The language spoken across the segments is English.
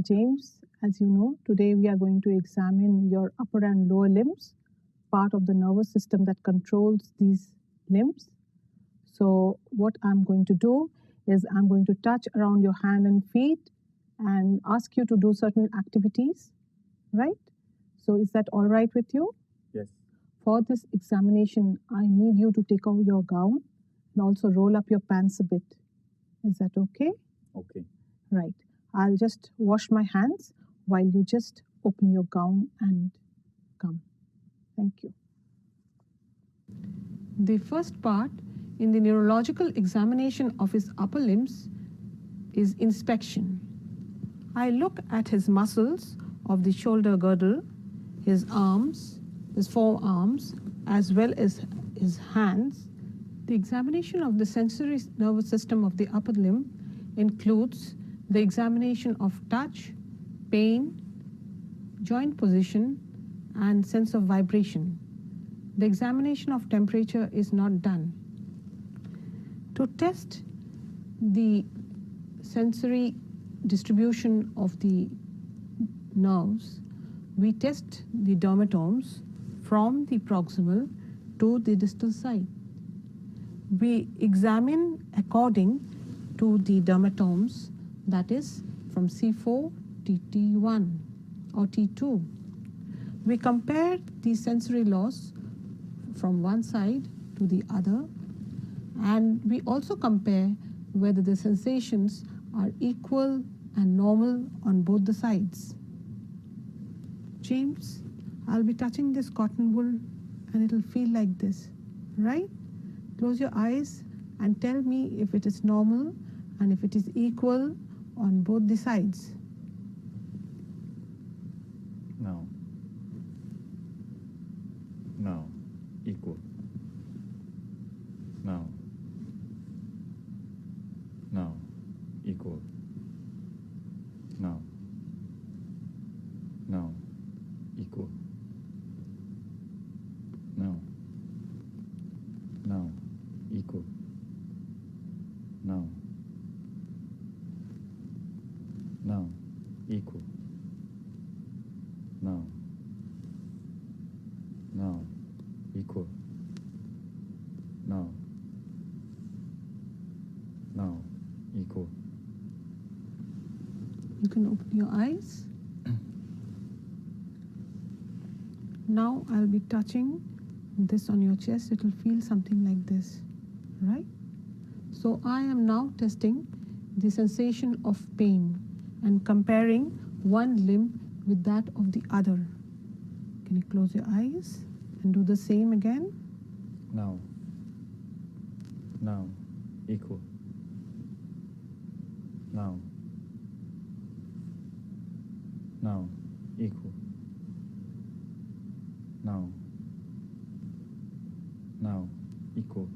So James, as you know, today we are going to examine your upper and lower limbs, part of the nervous system that controls these limbs. So what I'm going to do is I'm going to touch around your hand and feet and ask you to do certain activities, right? So is that all right with you? Yes. For this examination, I need you to take off your gown and also roll up your pants a bit. Is that okay? Okay. Right. I'll just wash my hands while you just open your gown and come. Thank you. The first part in the neurological examination of his upper limbs is inspection. I look at his muscles of the shoulder girdle, his arms, his forearms, as well as his hands. The examination of the sensory nervous system of the upper limb includes the examination of touch, pain, joint position, and sense of vibration. The examination of temperature is not done. To test the sensory distribution of the nerves, we test the dermatomes from the proximal to the distal side. We examine according to the dermatomes, that is from C4 to T1 or T2. We compare the sensory loss from one side to the other, and we also compare whether the sensations are equal and normal on both the sides. James, I'll be touching this cotton wool and it'll feel like this, right? Close your eyes and tell me if it is normal and if it is equal on both the sides. No. No. Equal. No. No. Equal. No. No. Equal. No. No. Equal. No. No. Equal. No. No. Equal. No. No. Equal. You can open your eyes. Now I'll be touching this on your chest. It will feel something like this, right? So I am now testing the sensation of pain and comparing one limb with that of the other. Can you close your eyes and do the same again? No. No. Equal. No. No. Equal. No. No. Equal.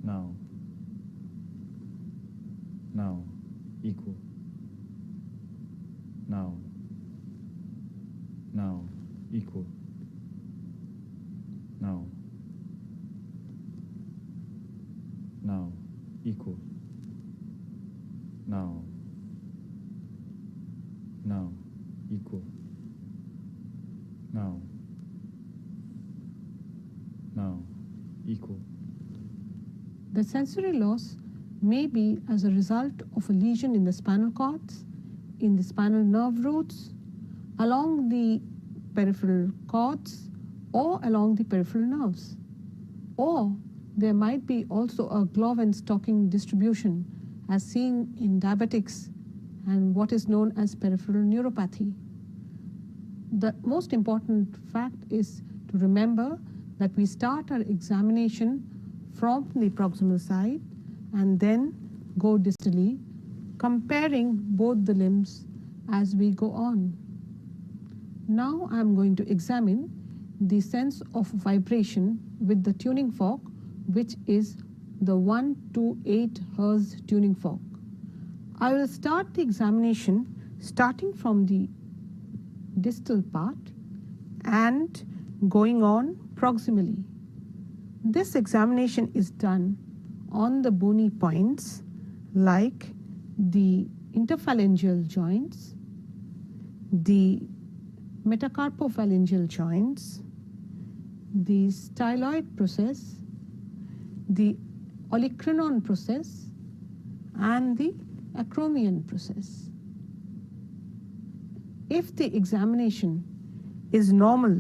No. No. Equal. No. No. Equal. No. No. Equal. No. No. Equal. No. No. Equal. The sensory loss may be as a result of a lesion in the spinal cords, in the spinal nerve roots, along the peripheral cords, or along the peripheral nerves. Or there might be also a glove and stocking distribution as seen in diabetics and what is known as peripheral neuropathy. The most important fact is to remember that we start our examination from the proximal side and then go distally, comparing both the limbs as we go on. Now I'm going to examine the sense of vibration with the tuning fork, which is the 128 Hz tuning fork. I will start the examination starting from the distal part and going on proximally. This examination is done on the bony points like the interphalangeal joints, the metacarpophalangeal joints, the styloid process, the olecranon process, and the acromion process. If the examination is normal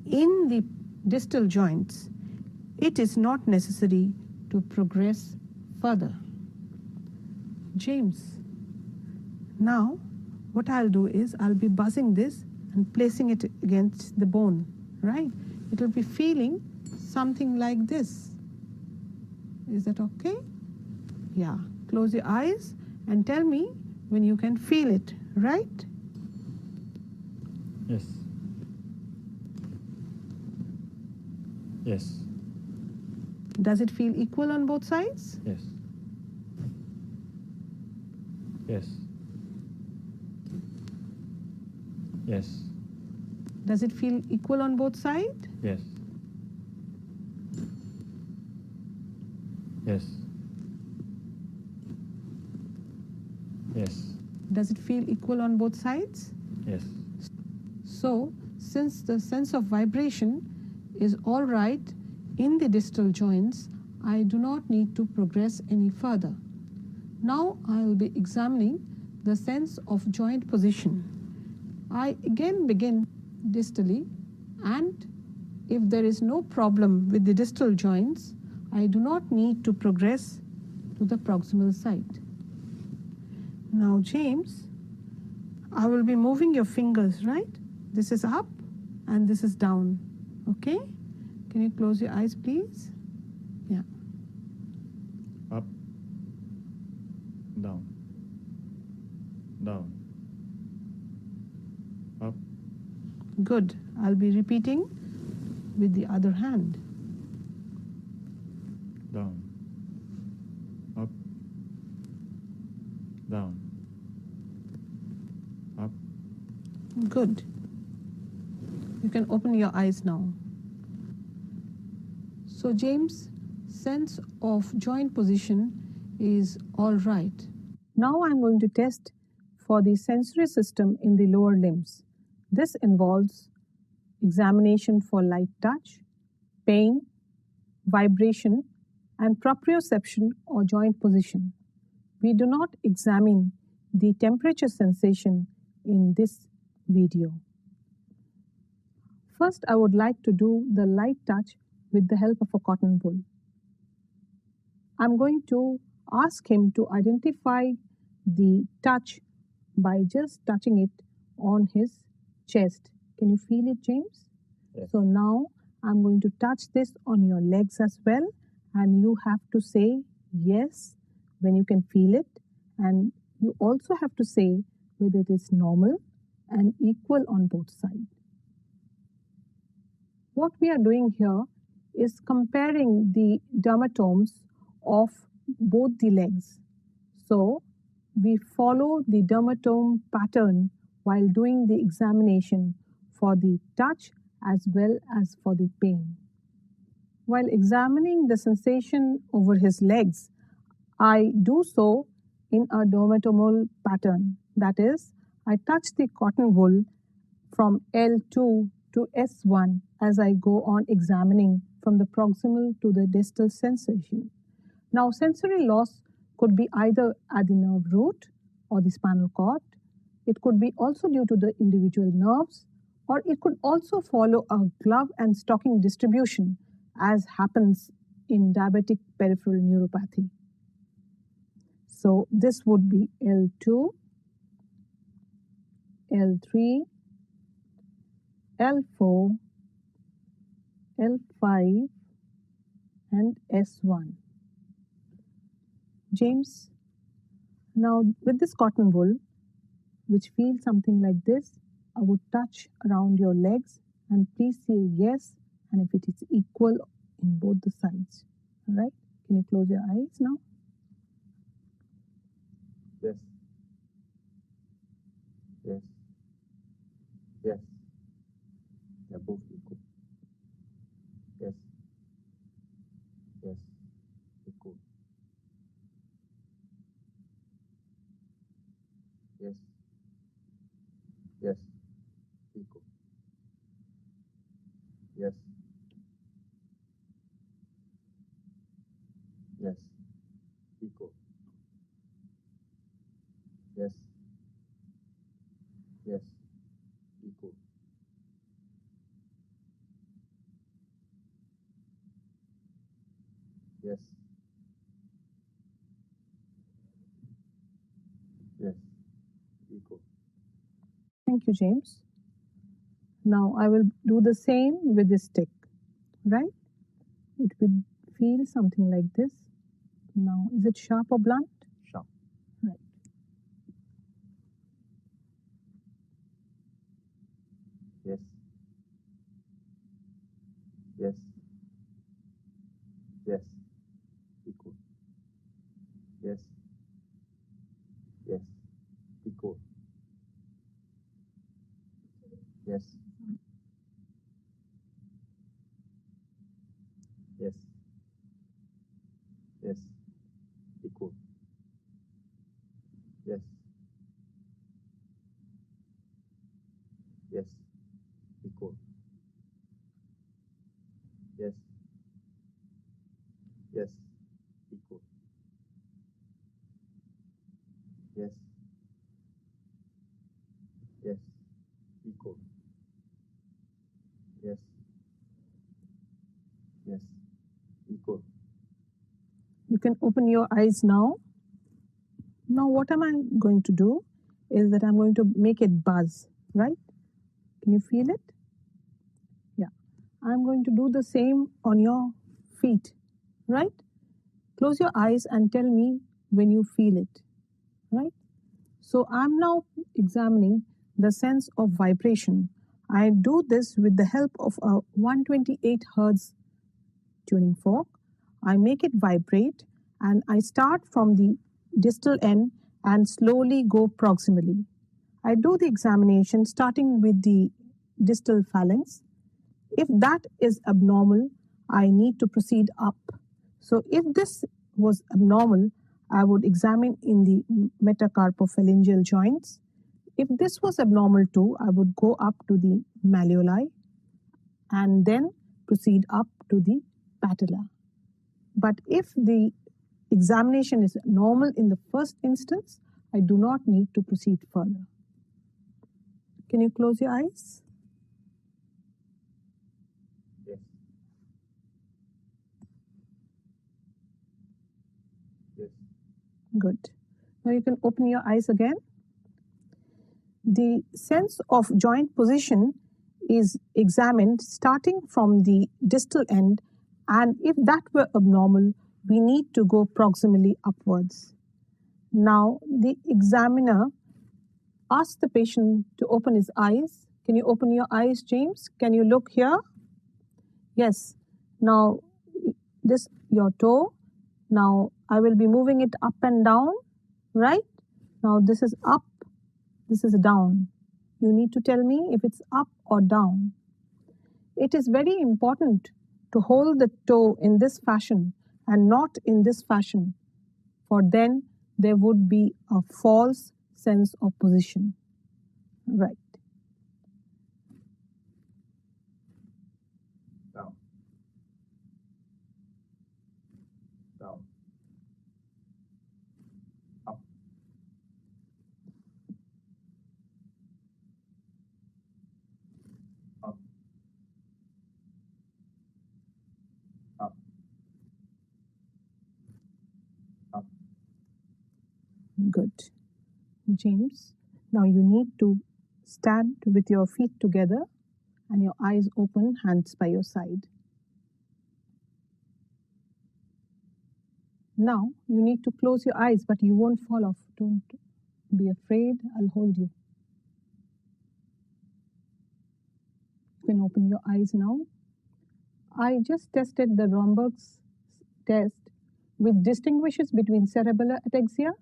in the distal joints, it is not necessary to progress further. James, now what I'll do is I'll be buzzing this and placing it against the bone, right? It will be feeling something like this. Is that okay? Yeah. Close your eyes and tell me when you can feel it, right? Yes. Yes. Does it feel equal on both sides? Yes. Yes. Yes. Does it feel equal on both sides? Yes. Yes. Yes. Does it feel equal on both sides? Yes. So, since the sense of vibration is all right in the distal joints, I do not need to progress any further. Now I will be examining the sense of joint position. I again begin distally, and if there is no problem with the distal joints, I do not need to progress to the proximal site. Now, James, I will be moving your fingers, right? This is up and this is down, okay? Can you close your eyes, please? Yeah. Up. Down. Down. Up. Good. I'll be repeating with the other hand. Down. Up. Down. Up. Good. You can open your eyes now. So, James, sense of joint position is all right. Now I'm going to test for the sensory system in the lower limbs. This involves examination for light touch, pain, vibration, and proprioception or joint position. We do not examine the temperature sensation in this video. First, I would like to do the light touch with the help of a cotton wool. I'm going to ask him to identify the touch by just touching it on his chest. Can you feel it, James? Yes. So now I'm going to touch this on your legs as well, and you have to say yes when you can feel it, and you also have to say whether it is normal and equal on both sides. What we are doing here is comparing the dermatomes of both the legs. So we follow the dermatome pattern while doing the examination for the touch as well as for the pain. While examining the sensation over his legs, I do so in a dermatomal pattern. That is, I touch the cotton wool from L2 to S1 as I go on examining from the proximal to the distal sensation. Now, sensory loss could be either at the nerve root or the spinal cord. It could be also due to the individual nerves, or it could also follow a glove and stocking distribution, as happens in diabetic peripheral neuropathy. So this would be L2, L3, L4, L5, and S1. James, now with this cotton wool, which feels something like this, I would touch around your legs and please say yes, and if it is equal in both the sides. All right? Can you close your eyes now? Yes. Yes. Yes. They're both equal. Yes. Yes. Equal. Yes. Equal. Yes. Yes. Equal. Yes. Yes. Equal. Yes. Yes. Equal. Thank you, James. Now I will do the same with this stick, right? It will feel something like this. Now, is it sharp or blunt? Sharp. Right. Yes. Yes. Yes. Equal. Yes. Yes. Equal. Yes. Yes. Yes. Equal. Yes. Yes. Equal. Yes. Yes. Equal. Yes. Yes. Equal. Yes. Yes. Equal. You can open your eyes now. Now, what am I going to do is that I'm going to make it buzz, right? Can you feel it? Yeah. I'm going to do the same on your feet, right? Close your eyes and tell me when you feel it, right? So I'm now examining the sense of vibration. I do this with the help of a 128 hertz tuning fork. I make it vibrate and I start from the distal end and slowly go proximally. I do the examination starting with the distal phalanx. If that is abnormal, I need to proceed up. So if this was abnormal, I would examine in the metacarpophalangeal joints. If this was abnormal too, I would go up to the malleoli and then proceed up to the patella. But if the examination is normal in the first instance, I do not need to proceed further. Can you close your eyes? Yes. Yes. Good. Now you can open your eyes again. The sense of joint position is examined starting from the distal end, and if that were abnormal, we need to go proximally upwards. Now, the examiner asks the patient to open his eyes. Can you open your eyes, James? Can you look here? Yes. Now, this your toe. Now, I will be moving it up and down, right? Now, this is up, this is down. You need to tell me if it's up or down. It is very important to hold the toe in this fashion and not in this fashion, for then there would be a false sense of position. Right. Down. Down. Up. Up. Up. Up. Good. James, now you need to stand with your feet together and your eyes open, hands by your side. Now you need to close your eyes, but you won't fall off. Don't be afraid. I'll hold you. You can open your eyes now. I just tested the Romberg's test, which distinguishes between cerebellar ataxia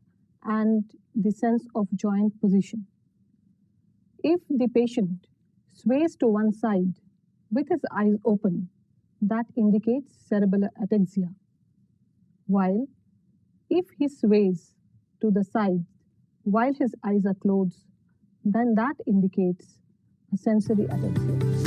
and the sense of joint position. If the patient sways to one side with his eyes open, that indicates cerebellar ataxia. While if he sways to the side while his eyes are closed, then that indicates a sensory ataxia.